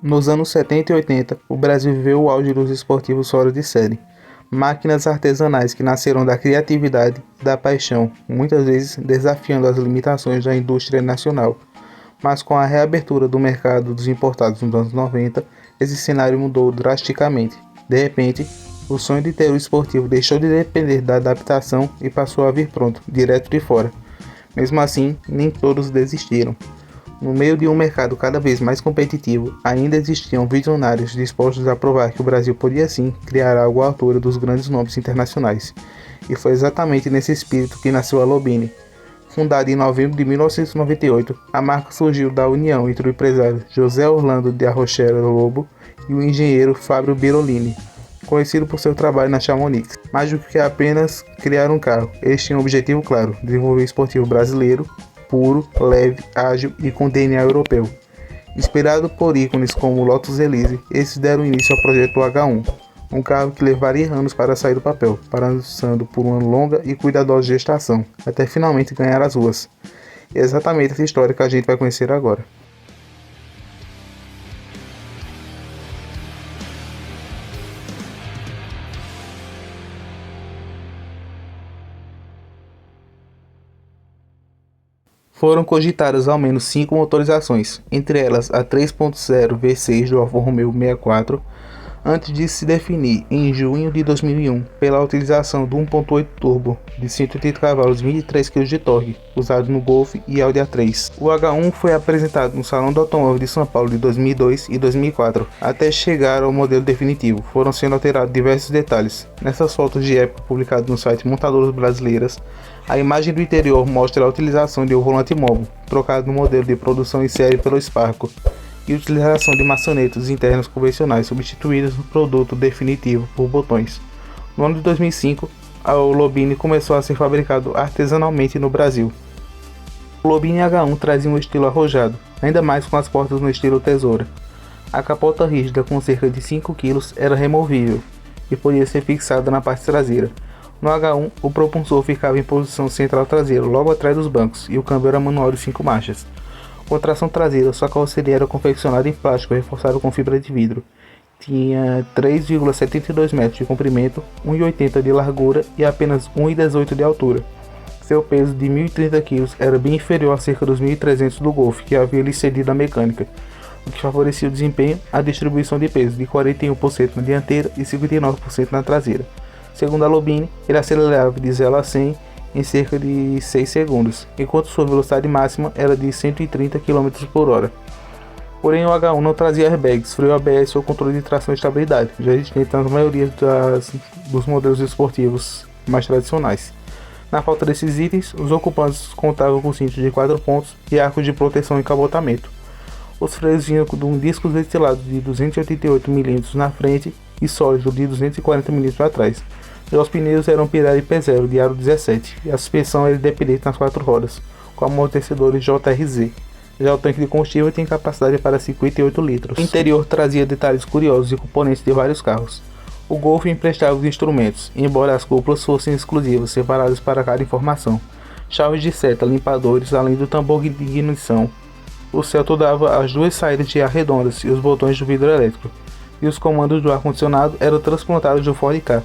Nos anos 70 e 80, o Brasil viveu o auge dos esportivos fora de série. Máquinas artesanais que nasceram da criatividade e da paixão, muitas vezes desafiando as limitações da indústria nacional. Mas com a reabertura do mercado dos importados nos anos 90, esse cenário mudou drasticamente. De repente, o sonho de ter o esportivo deixou de depender da adaptação e passou a vir pronto, direto de fora. Mesmo assim, nem todos desistiram. No meio de um mercado cada vez mais competitivo, ainda existiam visionários dispostos a provar que o Brasil podia sim criar algo à altura dos grandes nomes internacionais. E foi exatamente nesse espírito que nasceu a Lobine. Fundada em novembro de 1998, a marca surgiu da união entre o empresário José Orlando de Arrochera Lobo e o engenheiro Fábio Birolini, conhecido por seu trabalho na Chamonix. Mais do que apenas criar um carro, eles tinham um objetivo claro: desenvolver um esportivo brasileiro, puro, leve, ágil e com DNA europeu. Inspirado por ícones como o Lotus Elise, esses deram início ao projeto H1, um carro que levaria anos para sair do papel, passando por uma longa e cuidadosa gestação, até finalmente ganhar as ruas. E é exatamente essa história que a gente vai conhecer agora. Foram cogitadas ao menos 5 motorizações, entre elas a 3.0 V6 do Alfa Romeo 64, antes de se definir, em junho de 2001, pela utilização do 1.8 turbo de 180 cavalos e 23 kg de torque, usado no Golf e Audi A3. O H1 foi apresentado no Salão do Automóvel de São Paulo de 2002 e 2004, até chegar ao modelo definitivo. Foram sendo alterados diversos detalhes. Nessas fotos de época publicadas no site Montadoras Brasileiras, a imagem do interior mostra a utilização de um volante móvel, trocado no modelo de produção em série pelo Sparco, e utilização de maçanetas internas convencionais substituídas no produto definitivo por botões. No ano de 2005, o Lobine começou a ser fabricado artesanalmente no Brasil. O Lobine H1 trazia um estilo arrojado, ainda mais com as portas no estilo tesoura. A capota rígida com cerca de 5 kg era removível e podia ser fixada na parte traseira. No H1, o propulsor ficava em posição central traseira, logo atrás dos bancos, e o câmbio era manual de 5 marchas. Com tração traseira, sua carroceria era confeccionada em plástico reforçado com fibra de vidro. Tinha 3,72 metros de comprimento, 1,80 de largura e apenas 1,18 de altura. Seu peso de 1.030 kg era bem inferior a cerca dos 1.300 do Golf, que havia lhe cedido a mecânica, o que favorecia o desempenho, a distribuição de peso de 41% na dianteira e 59% na traseira. Segundo a Lobine, ele acelerava de 0 a 100 em cerca de 6 segundos, enquanto sua velocidade máxima era de 130 km por hora. Porém, o H1 não trazia airbags, freio ABS ou controle de tração e estabilidade, já existente na maioria dos modelos esportivos mais tradicionais. Na falta desses itens, os ocupantes contavam com cintos de 4 pontos e arcos de proteção e capotamento. Os freios vinham com um disco ventilado de 288 mm na frente e sólido de 240 mm atrás. E os pneus eram Pirelli P0 de aro 17 e a suspensão era independente nas 4 rodas, com amortecedores JRZ. Já o tanque de combustível tem capacidade para 58 litros. O interior trazia detalhes curiosos e componentes de vários carros. O Golf emprestava os instrumentos, embora as cúpulas fossem exclusivas, separadas para cada informação. Chaves de seta, limpadores, além do tambor de ignição. O Celto dava as 2 saídas de ar redondas e os botões do vidro elétrico, e os comandos do ar-condicionado eram transplantados do Ford Ka.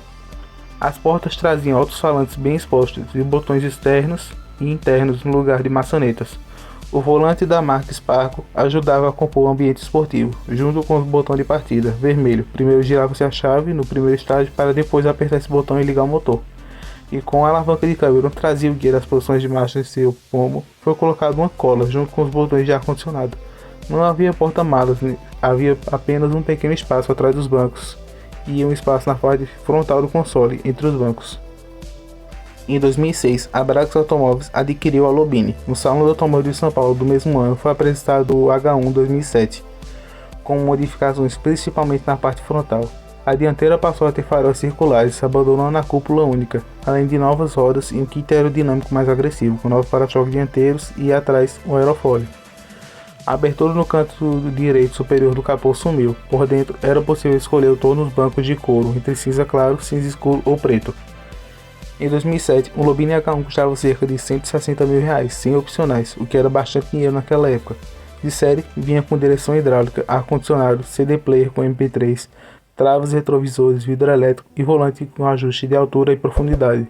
As portas traziam alto-falantes bem expostos e botões externos e internos no lugar de maçanetas. O volante da marca Sparco ajudava a compor o ambiente esportivo, junto com o botão de partida, vermelho. Primeiro girava-se a chave no primeiro estágio para depois apertar esse botão e ligar o motor. E com a alavanca de câmbio não trazia o guia das posições de marcha em seu pomo, foi colocado uma cola junto com os botões de ar-condicionado. Não havia porta-malas, havia apenas um pequeno espaço atrás dos bancos e um espaço na parte frontal do console, entre os bancos. Em 2006, a Brax Automóveis adquiriu a Lobine. No Salão do Automóvel de São Paulo do mesmo ano foi apresentado o H1 2007, com modificações principalmente na parte frontal. A dianteira passou a ter faróis circulares, abandonando a cúpula única, além de novas rodas e um kit aerodinâmico mais agressivo, com novos para-choques dianteiros e atrás um aerofólio. A abertura no canto direito superior do capô sumiu. Por dentro era possível escolher o tom nos bancos de couro, entre cinza claro, cinza escuro ou preto. Em 2007, um Lobini H1 custava cerca de R$160 mil, sem opcionais, o que era bastante dinheiro naquela época. De série, vinha com direção hidráulica, ar-condicionado, CD player com MP3, travas retrovisores, vidro elétrico e volante com ajuste de altura e profundidade.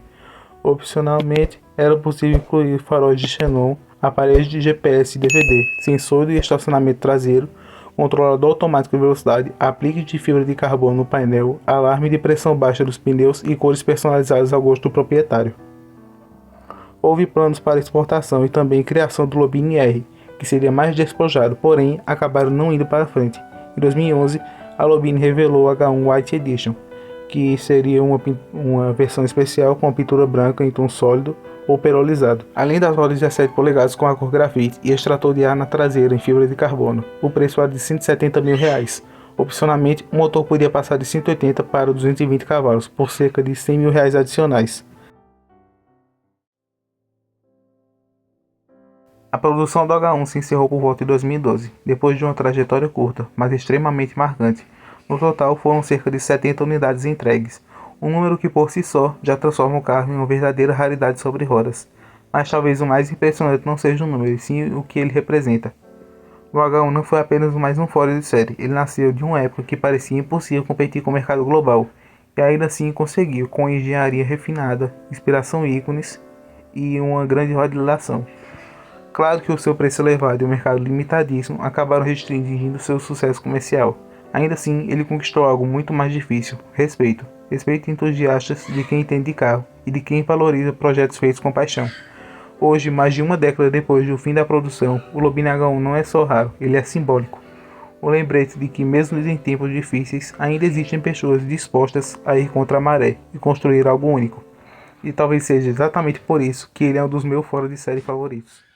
Opcionalmente, era possível incluir faróis de xenon, aparelhos de GPS e DVD, sensor de estacionamento traseiro, controlador automático de velocidade, aplique de fibra de carbono no painel, alarme de pressão baixa dos pneus e cores personalizadas ao gosto do proprietário. Houve planos para exportação e também criação do Lobini R, que seria mais despojado, porém acabaram não indo para frente. Em 2011, a Lobini revelou o H1 White Edition, que seria uma versão especial com a pintura branca em tom sólido ou perolizado, além das rodas de 17 polegadas com a cor grafite e extrator de ar na traseira em fibra de carbono. O preço era de R$170 mil. Opcionalmente, o motor podia passar de 180 para 220 cavalos, por cerca de R$100 mil adicionais. A produção do H1 se encerrou por volta de 2012, depois de uma trajetória curta, mas extremamente marcante. No total, foram cerca de 70 unidades entregues, um número que por si só já transforma o carro em uma verdadeira raridade sobre rodas. Mas talvez o mais impressionante não seja o número, e sim o que ele representa. O H1 não foi apenas mais um fora de série, ele nasceu de uma época que parecia impossível competir com o mercado global, e ainda assim conseguiu, com engenharia refinada, inspiração ícones e uma grande modelação. Claro que o seu preço elevado e o mercado limitadíssimo acabaram restringindo seu sucesso comercial. Ainda assim, ele conquistou algo muito mais difícil: respeito. Respeito entusiastas de quem entende de carro e de quem valoriza projetos feitos com paixão. Hoje, mais de uma década depois do fim da produção, o Lobini H1 não é só raro, ele é simbólico. Um lembrete de que mesmo em tempos difíceis, ainda existem pessoas dispostas a ir contra a maré e construir algo único. E talvez seja exatamente por isso que ele é um dos meus fora de série favoritos.